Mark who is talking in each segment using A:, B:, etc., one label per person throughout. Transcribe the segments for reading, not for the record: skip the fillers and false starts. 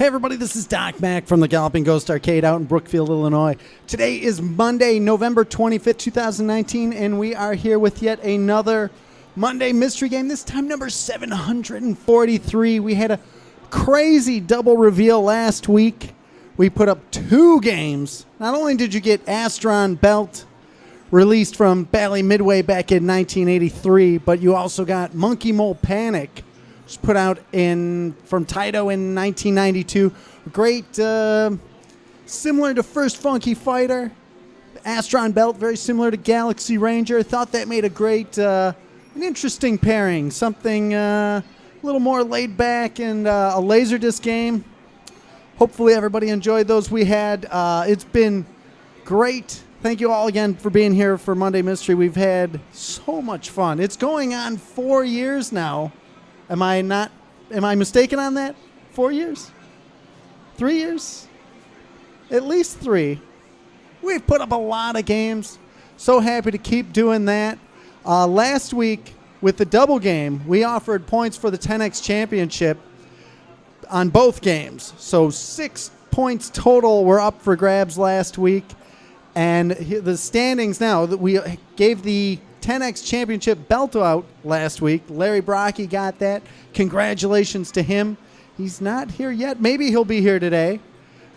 A: Hey everybody, this is Doc Mack from the Galloping Ghost Arcade out in Brookfield, Illinois. Today is Monday, November 25th, 2019, and we are here with yet another Monday mystery game, this time number 743. We had a crazy double reveal last week. We put up 2 games. Not only did you get Astron Belt, released from Bally Midway back in 1983, but you also got Monkey Mole Panic, put out from Taito in 1992. Great, similar to First Funky Fighter. Astron Belt, very similar to Galaxy Ranger. Thought that made a great, an interesting pairing. Something a little more laid back and a Laserdisc game. Hopefully everybody enjoyed those we had. It's been great. Thank you all again for being here for Monday Mystery. We've had so much fun. It's going on 4 years now. Am I mistaken on that? 4 years? 3 years? At least 3. We've put up a lot of games. So happy to keep doing that. Last week, with the double game, we offered points for the 10X Championship on both games. So 6 points total were up for grabs last week. And the standings now, that we gave the 10X Championship belt out last week. Larry Brocky got that. Congratulations to him. He's not here yet. Maybe he'll be here today.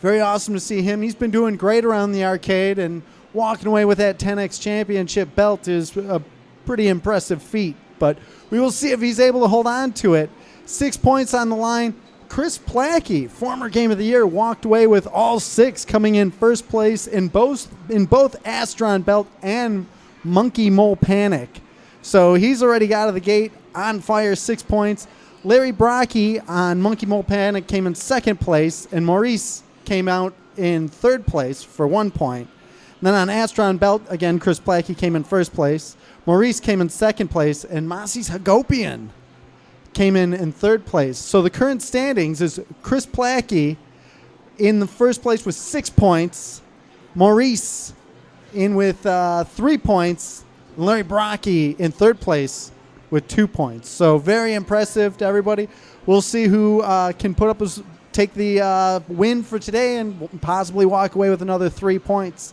A: Very awesome to see him. He's been doing great around the arcade, and walking away with that 10X Championship belt is a pretty impressive feat. But we will see if he's able to hold on to it. 6 points on the line. Chris Plackey, former Game of the Year, walked away with all 6, coming in first place in both Astron Belt and Monkey Mole Panic. So he's already got out of the gate on fire, 6 points. Larry Brocky on Monkey Mole Panic came in second place, and Maurice came out in third place for 1 point. And then on Astron Belt, again, Chris Plackey came in first place. Maurice came in second place, and Massey's Hagopian came in third place. So the current standings is Chris Plackey in the first place with 6 points. Maurice in with 3 points. Larry Brocky in third place with 2 points. So very impressive to everybody. We'll see who can take the win for today and possibly walk away with another 3 points.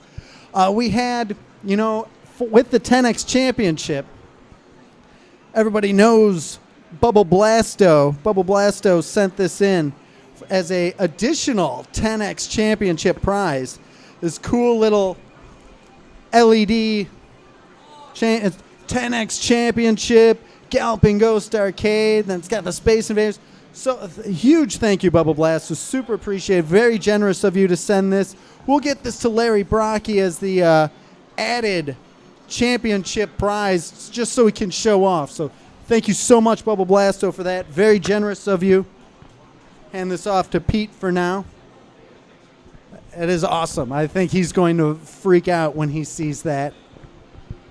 A: We had, with the 10X Championship, everybody knows Bubble Blasto. Bubble Blasto sent this in as a additional 10X Championship prize. This cool little LED 10X Championship, Galloping Ghost Arcade, then it's got the Space Invaders. So a huge thank you, Bubble Blast. So super appreciated. Very generous of you to send this. We'll get this to Larry Brocky as the added championship prize, just so we can show off. So thank you so much, Bubble Blasto, for that. Very generous of you. Hand this off to Pete for now. It is awesome. I think he's going to freak out when he sees that.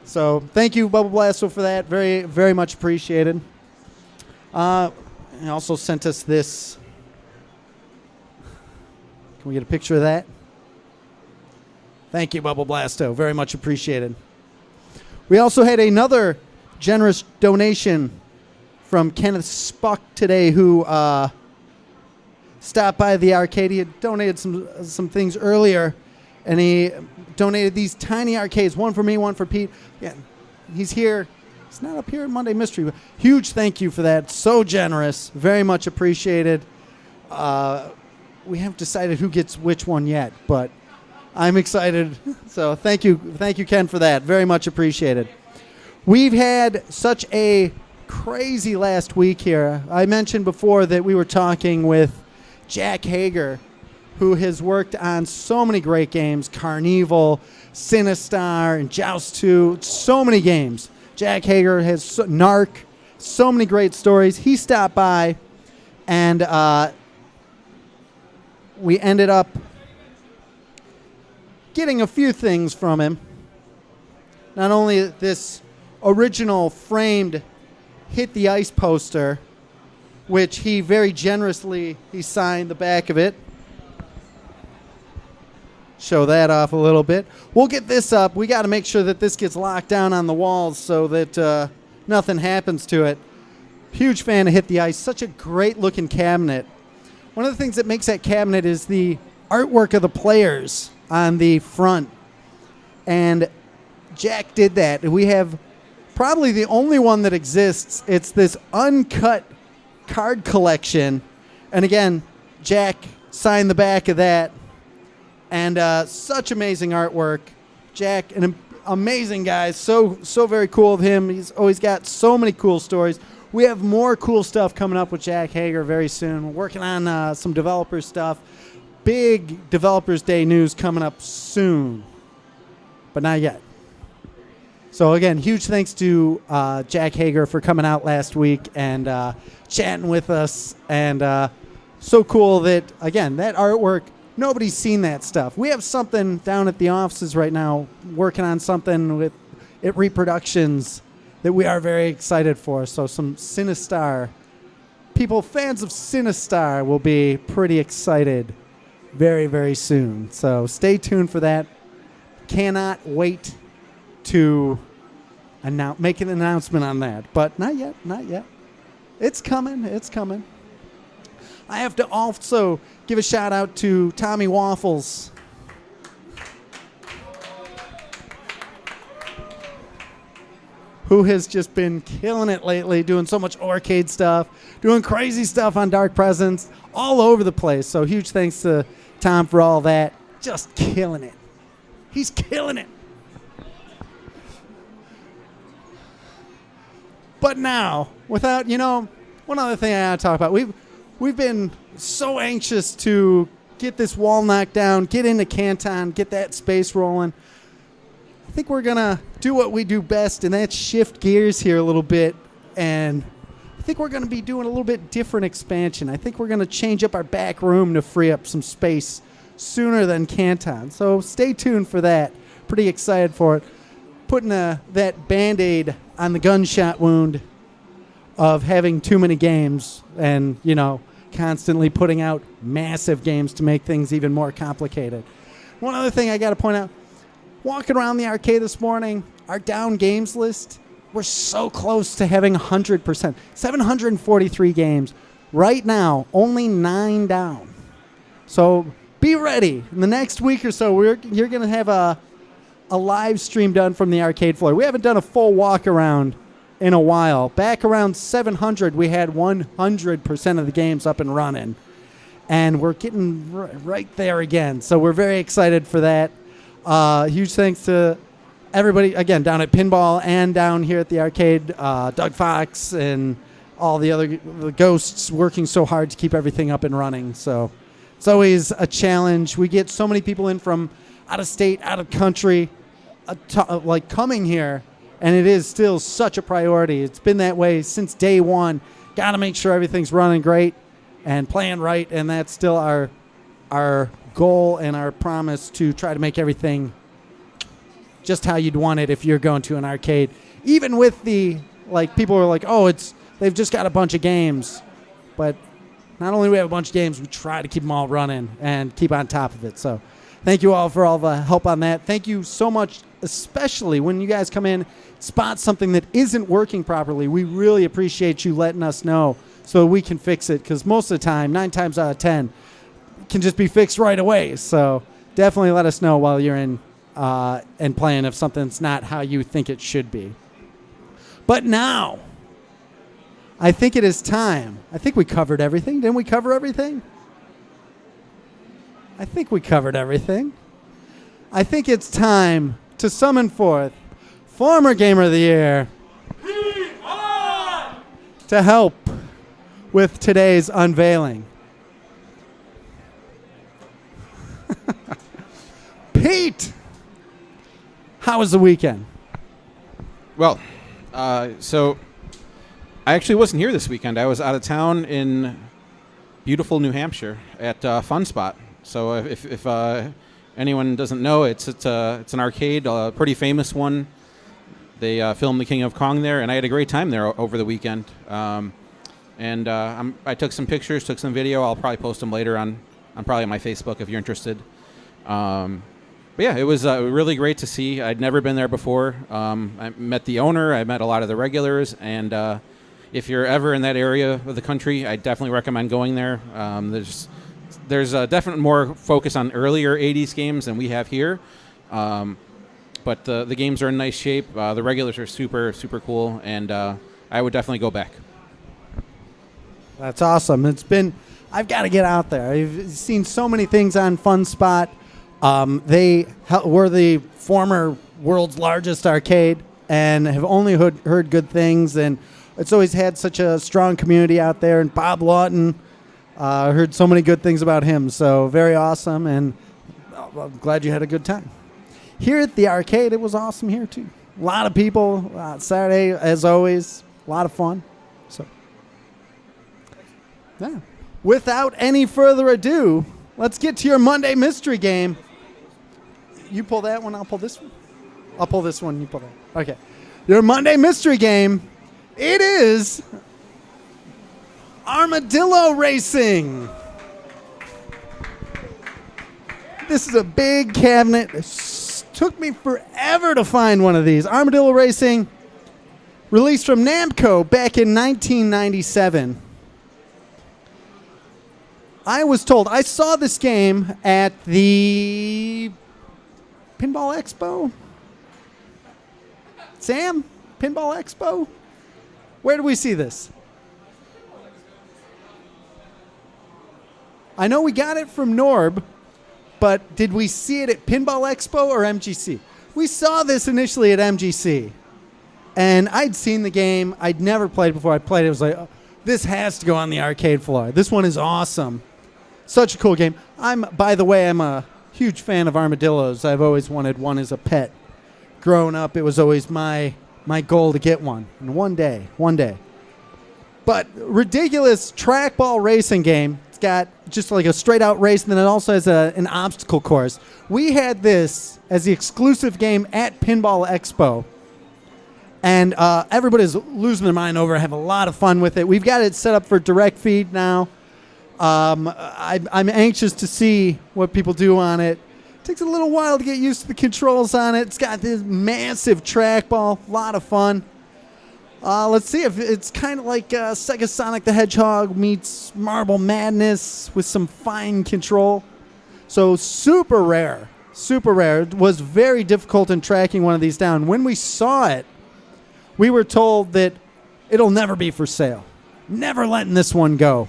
A: So thank you, Bubble Blasto, for that. Very, very much appreciated. He also sent us this. Can we get a picture of that? Thank you, Bubble Blasto. Very much appreciated. We also had another generous donation from Kenneth Spuck today, who stopped by the arcade. He had donated some things earlier, and he donated these tiny arcades, one for me, one for Pete. Yeah, he's here. He's not up here at Monday Mystery, but huge thank you for that. So generous. Very much appreciated. We haven't decided who gets which one yet, but I'm excited. So thank you, Ken, for that. Very much appreciated. We've had such a crazy last week here. I mentioned before that we were talking with Jack Hager, who has worked on so many great games, Carnival, Sinistar, and Joust 2, so many games. Jack Hager has Narc, so many great stories. He stopped by, and we ended up getting a few things from him. Not only this original framed Hit the Ice poster, which he very generously, he signed the back of it. Show that off a little bit. We'll get this up. We got to make sure that this gets locked down on the walls so that nothing happens to it. Huge fan of Hit the Ice. Such a great looking cabinet. one of the things that makes that cabinet is the artwork of the players on the front. And Jack did that. We have probably the only one that exists. It's this uncut card collection. And again, Jack signed the back of that. And such amazing artwork. Jack, an amazing guy. So very cool of him. He's always got so many cool stories. We have more cool stuff coming up with Jack Hager very soon. We're working on some developer stuff. Big Developers Day news coming up soon, but not yet. So again, huge thanks to Jack Hager for coming out last week and chatting with us. And so cool that, again, that artwork, nobody's seen that stuff. We have something down at the offices right now, working on something with it reproductions that we are very excited for. So some Sinistar people, fans of Sinistar, will be pretty excited very, very soon. So stay tuned for that. Cannot wait to make an announcement on that. But not yet, not yet. It's coming, it's coming. I have to also give a shout out to Tommy Waffles. Who has just been killing it lately, doing so much arcade stuff, doing crazy stuff on Dark Presence, all over the place. So huge thanks to Tom for all that. Just killing it. He's killing it. But now, without, one other thing I want to talk about. We've been so anxious to get this wall knocked down, get into Canton, get that space rolling. I think we're going to do what we do best, and that's shift gears here a little bit. And I think we're going to be doing a little bit different expansion. I think we're going to change up our back room to free up some space sooner than Canton. So stay tuned for that. Pretty excited for it. Putting that Band-Aid on the gunshot wound of having too many games and, constantly putting out massive games to make things even more complicated. One other thing I got to point out, walking around the arcade this morning, our down games list, we're so close to having 100%. 743 games. Right now, only 9 down. So be ready. In the next week or so, you're going to have a live stream done from the arcade floor. We haven't done a full walk around in a while. Back around 700, we had 100% of the games up and running. And we're getting right there again. So we're very excited for that. Huge thanks to everybody, again, down at Pinball and down here at the arcade, Doug Fox and all the ghosts working so hard to keep everything up and running. So it's always a challenge. We get so many people in from out of state, out of country, coming here, and it is still such a priority. It's been that way since day one. Got to make sure everything's running great and playing right, and that's still our goal and our promise to try to make everything just how you'd want it if you're going to an arcade. Even with people are like, they've just got a bunch of games. But not only do we have a bunch of games, we try to keep them all running and keep on top of it. So thank you all for all the help on that. Thank you so much, especially when you guys come in, spot something that isn't working properly. We really appreciate you letting us know so we can fix it, because most of the time, 9 times out of 10, can just be fixed right away. So definitely let us know while you're in and playing if something's not how you think it should be. But now, I think it is time. I think we covered everything. Didn't we cover everything? I think we covered everything. I think it's time to summon forth former Gamer of the Year to help with today's unveiling. Pete, how was the weekend?
B: Well, so I actually wasn't here this weekend. I was out of town in beautiful New Hampshire at Fun Spot. So if anyone doesn't know, it's an arcade, a pretty famous one. They filmed The King of Kong there, and I had a great time there over the weekend. I took some pictures, took some video. I'll probably post them later on probably my Facebook if you're interested. But yeah, it was really great to see. I'd never been there before. I met the owner. I met a lot of the regulars, and if you're ever in that area of the country, I definitely recommend going there. There's a definite more focus on earlier 80s games than we have here. But the games are in nice shape. The regulars are super, super cool, and I would definitely go back.
A: That's awesome. I've got to get out there. I've seen so many things on FunSpot. They were the former world's largest arcade and have only heard good things, and it's always had such a strong community out there. And Bob Lawton, heard so many good things about him, so very awesome, and I'm glad you had a good time. Here at the arcade, it was awesome here too. A lot of people, Saturday, as always, a lot of fun. So, yeah. Without any further ado, let's get to your Monday mystery game. You pull that one, I'll pull this one. I'll pull this one, you pull that. Okay. Your Monday mystery game, it is Armadillo Racing. This is a big cabinet. It took me forever to find one of these. Armadillo Racing, released from Namco back in 1997. I was told, I saw this game at the Pinball Expo. Sam? Pinball Expo? Where do we see this? I know we got it from Norb, but did we see it at Pinball Expo or MGC? We saw this initially at MGC. And I'd seen the game. I'd never played before. I played it. I was like, oh, this has to go on the arcade floor. This one is awesome. Such a cool game. By the way, I'm a huge fan of armadillos. I've always wanted one as a pet. Growing up, it was always my goal to get one. And one day. But ridiculous trackball racing game. It's got just like a straight out race, and then it also has an obstacle course. We had this as the exclusive game at Pinball Expo. And everybody's losing their mind over it, have a lot of fun with it. We've got it set up for direct feed now. I'm anxious to see what people do on it. It takes a little while to get used to the controls on it. It's got this massive trackball, a lot of fun. Let's see if it's kind of like Sega Sonic the Hedgehog meets Marble Madness with some fine control. So super rare. It was very difficult in tracking one of these down. When we saw it, we were told that it'll never be for sale. Never letting this one go.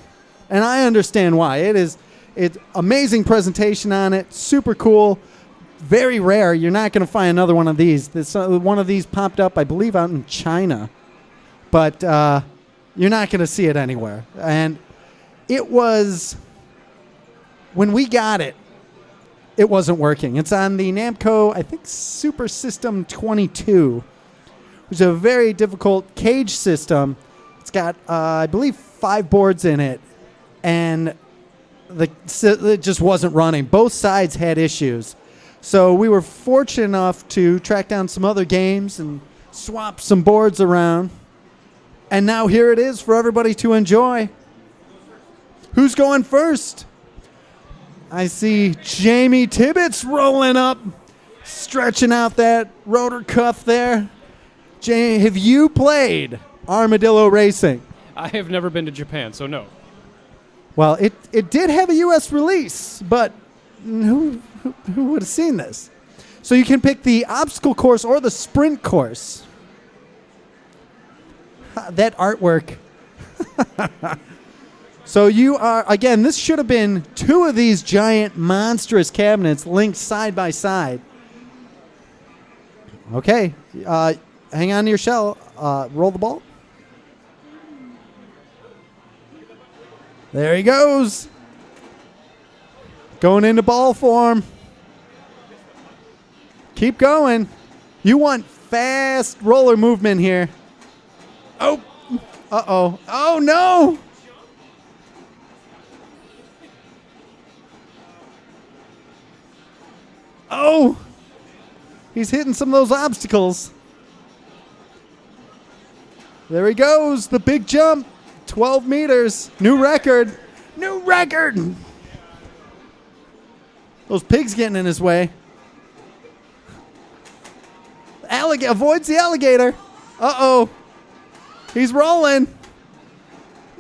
A: And I understand why. It's amazing presentation on it, super cool, very rare. You're not going to find another one of these. One of these popped up, I believe, out in China. But you're not going to see it anywhere. And it was, when we got it, it wasn't working. It's on the Namco, I think, Super System 22, which is a very difficult cage system. It's got, I believe, 5 boards in it. And it just wasn't running. Both sides had issues. So we were fortunate enough to track down some other games and swap some boards around. And now here it is for everybody to enjoy. Who's going first? I see Jamie Tibbetts rolling up, stretching out that rotor cuff there. Jamie, have you played Armadillo Racing?
C: I have never been to Japan, so no.
A: Well, it did have a U.S. release, but who would have seen this? So you can pick the obstacle course or the sprint course. That artwork. So you are, again, this should have been 2 of these giant monstrous cabinets linked side by side. Okay, hang on to your shell. Roll the ball. There he goes. Going into ball form. Keep going. You want fast roller movement here. Oh. Uh-oh. Oh, no. Oh. He's hitting some of those obstacles. There he goes. The big jump. 12 meters. New record. Those pigs getting in his way. Avoids the alligator. Uh-oh. He's rolling.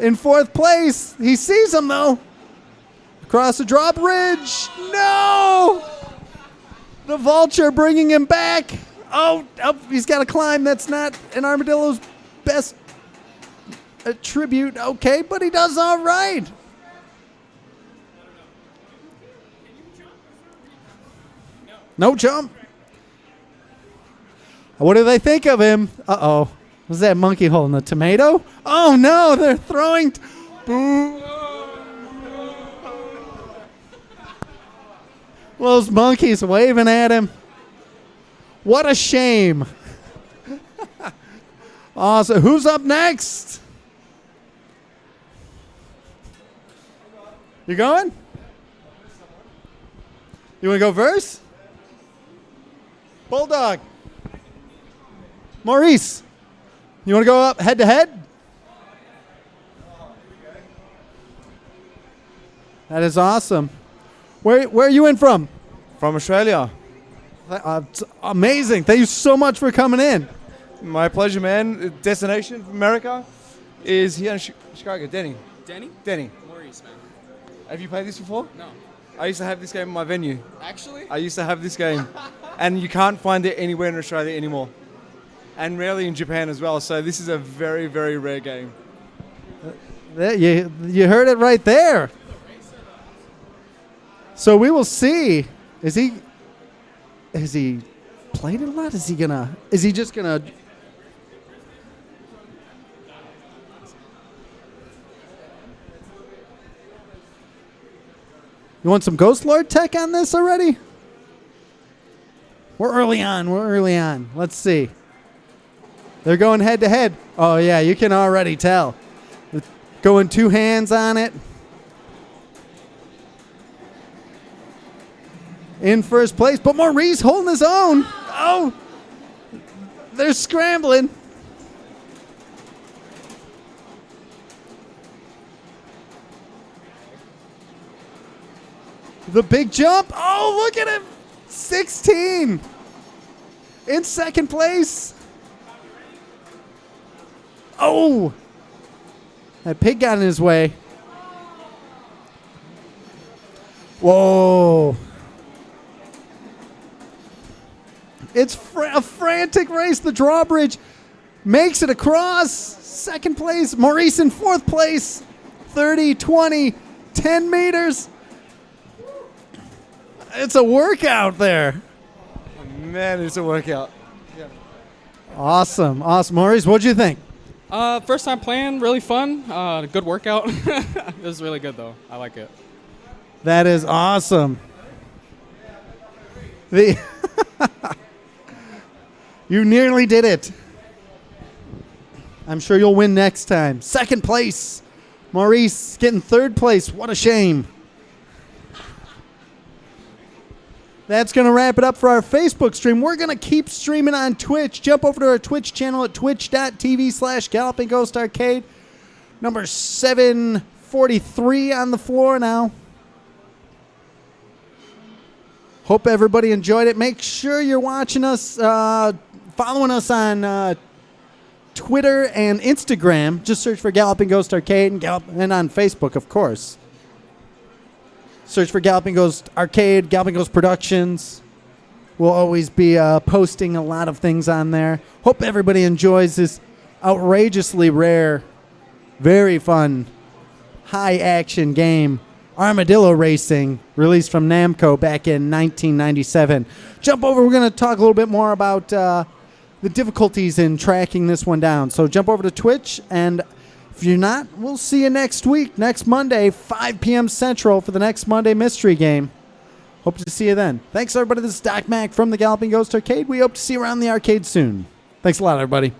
A: in fourth place. He sees him, though. Across the drawbridge. No! The vulture bringing him back. Oh, he's got to climb. That's not an armadillo's best attribute. Okay, but he does all right. No jump. What do they think of him? Uh-oh. Was that monkey holding a tomato? Oh, no, they're throwing. Boo. Those monkeys waving at him. What a shame. Awesome. Who's up next? You going? You want to go first? Bulldog. Maurice, you want to go up head to head? That is awesome. Where are you in from?
D: From Australia.
A: It's amazing. Thank you so much for coming in.
D: My pleasure, man. Destination from America is here in Chicago. Denny. Denny.
E: Maurice, man.
D: Have you played this before?
E: No.
D: I used to have this game in my venue.
E: Actually?
D: I used to have this game. And you can't find it anywhere in Australia anymore. And rarely in Japan as well. So this is a very, very rare game.
A: You heard it right there. So we will see. Has he played it a lot? Is he just gonna? You want some Ghost Lord tech on this already? We're early on. Let's see. They're going head to head. Oh yeah, you can already tell. Going two hands on it. In first place, but Maurice holding his own. Oh, they're scrambling. The big jump. Oh, look at him. 16. In second place. Oh, that pig got in his way. Whoa. It's a frantic race. The drawbridge makes it across. Second place. Maurice in fourth place. 30, 20, 10 meters. It's a workout there.
D: Man, it's a workout. Yeah.
A: Awesome. Maurice, what'd you think?
C: First time playing, really fun. Good workout. It was really good, though. I like it.
A: That is awesome. You nearly did it. I'm sure you'll win next time. Second place. Maurice getting third place. What a shame. That's going to wrap it up for our Facebook stream. We're going to keep streaming on Twitch. Jump over to our Twitch channel at twitch.tv/Galloping Ghost Arcade. Number 743 on the floor now. Hope everybody enjoyed it. Make sure you're watching us, following us on Twitter and Instagram. Just search for Galloping Ghost Arcade and on Facebook, of course. Search for Galloping Ghost Arcade, Galloping Ghost Productions. We'll always be posting a lot of things on there. Hope everybody enjoys this outrageously rare, very fun, high-action game, Armadillo Racing, released from Namco back in 1997. Jump over. We're going to talk a little bit more about the difficulties in tracking this one down. So jump over to Twitch, and if you're not, we'll see you next week, next Monday, 5 p.m. Central for the next Monday Mystery Game. Hope to see you then. Thanks, everybody. This is Doc Mac from the Galloping Ghost Arcade. We hope to see you around the arcade soon. Thanks a lot, everybody.